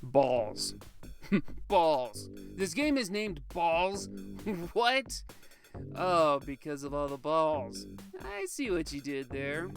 Ballz. Ballz. This game is named Ballz? What? Oh, because of all the balls. I see what you did there.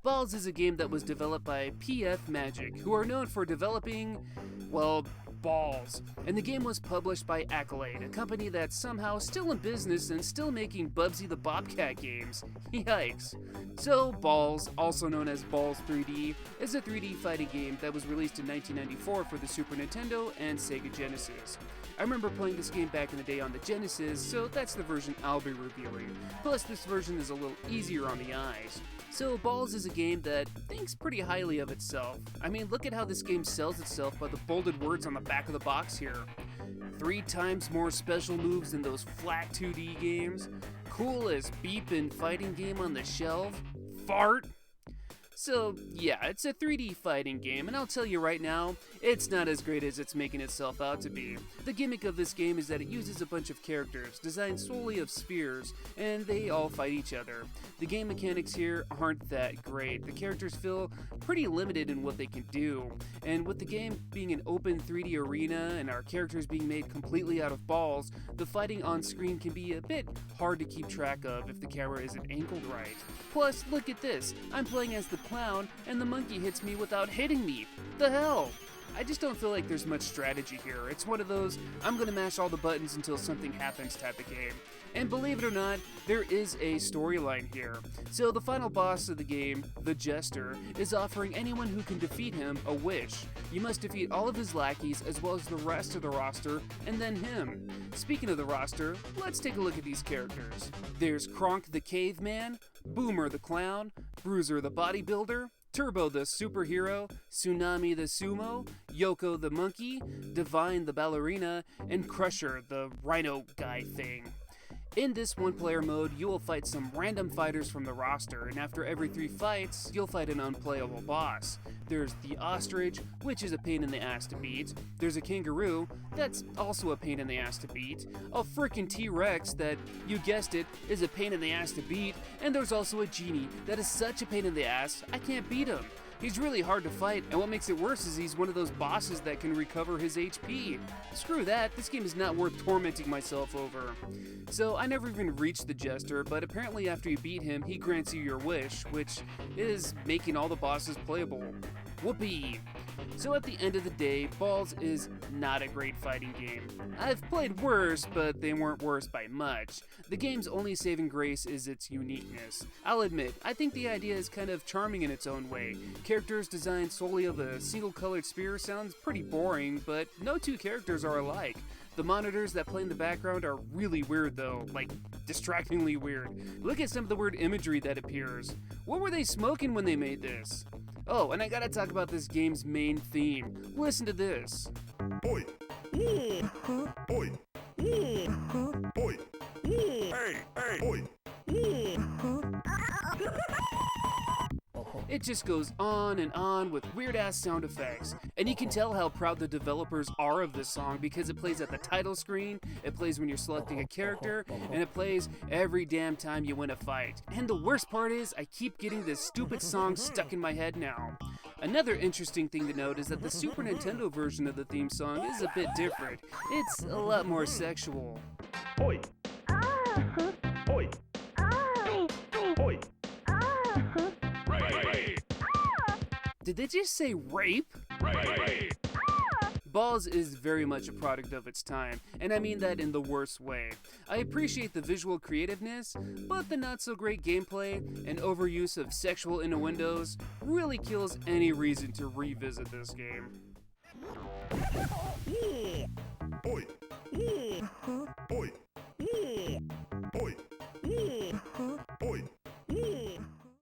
Ballz is a game that was developed by PF Magic, who are known for developing, well, balls. And the game was published by Accolade, a company that's somehow still in business and still making Bubsy the Bobcat games. Yikes. So, Ballz, also known as Ballz 3D, is a 3D fighting game that was released in 1994 for the Super Nintendo and Sega Genesis. I remember playing this game back in the day on the Genesis, so that's the version I'll be reviewing. Plus, this version is a little easier on the eyes. So, Ballz is a game that thinks pretty highly of itself. I mean, look at how this game sells itself by the bolded words on the back of the box here. 3 times more special moves than those flat 2D games. Coolest beepin' fighting game on the shelf. Fart. So, yeah, it's a 3D fighting game, and I'll tell you right now, it's not as great as it's making itself out to be. The gimmick of this game is that it uses a bunch of characters, designed solely of spheres, and they all fight each other. The game mechanics here aren't that great. The characters feel pretty limited in what they can do, and with the game being an open 3D arena and our characters being made completely out of balls, the fighting on screen can be a bit hard to keep track of if the camera isn't angled right. Plus, look at this, I'm playing as the clown, and the monkey hits me without hitting me. The hell? I just don't feel like there's much strategy here. It's one of those, I'm gonna mash all the buttons until something happens type of game. And believe it or not, there is a storyline here. So the final boss of the game, the Jester, is offering anyone who can defeat him a wish. You must defeat all of his lackeys as well as the rest of the roster, and then him. Speaking of the roster, let's take a look at these characters. There's Kronk the Caveman, Boomer the Clown, Bruiser the Bodybuilder, Turbo the Superhero, Tsunami the Sumo, Yoko the Monkey, Divine the Ballerina, and Crusher the Rhino guy thing. In this one-player mode, you will fight some random fighters from the roster, and after every 3 fights, you'll fight an unplayable boss. There's the Ostrich, which is a pain in the ass to beat. There's a Kangaroo, that's also a pain in the ass to beat. A frickin' T-Rex that, you guessed it, is a pain in the ass to beat. And there's also a Genie that is such a pain in the ass, I can't beat him. He's really hard to fight, and what makes it worse is he's one of those bosses that can recover his HP. Screw that, this game is not worth tormenting myself over. So I never even reached the Jester, but apparently after you beat him, he grants you your wish, which is making all the bosses playable. Whoopee! So at the end of the day, Ballz is not a great fighting game. I've played worse, but they weren't worse by much. The game's only saving grace is its uniqueness. I'll admit, I think the idea is kind of charming in its own way. Characters designed solely of a single colored sphere sounds pretty boring, but no 2 characters are alike. The monitors that play in the background are really weird though, like distractingly weird. Look at some of the weird imagery that appears. What were they smoking when they made this? Oh, and I gotta talk about this game's main theme. Listen to this. Oi! Oi! Oi! Hey! Hey! Oi! It just goes on and on with weird-ass sound effects. And you can tell how proud the developers are of this song because it plays at the title screen, it plays when you're selecting a character, and it plays every damn time you win a fight. And the worst part is, I keep getting this stupid song stuck in my head now. Another interesting thing to note is that the Super Nintendo version of the theme song is a bit different. It's a lot more sexual. Oi! Oi! Oi! Did they just say rape? Ballz is very much a product of its time, and I mean that in the worst way. I appreciate the visual creativeness, but the not-so-great gameplay and overuse of sexual innuendos really kills any reason to revisit this game.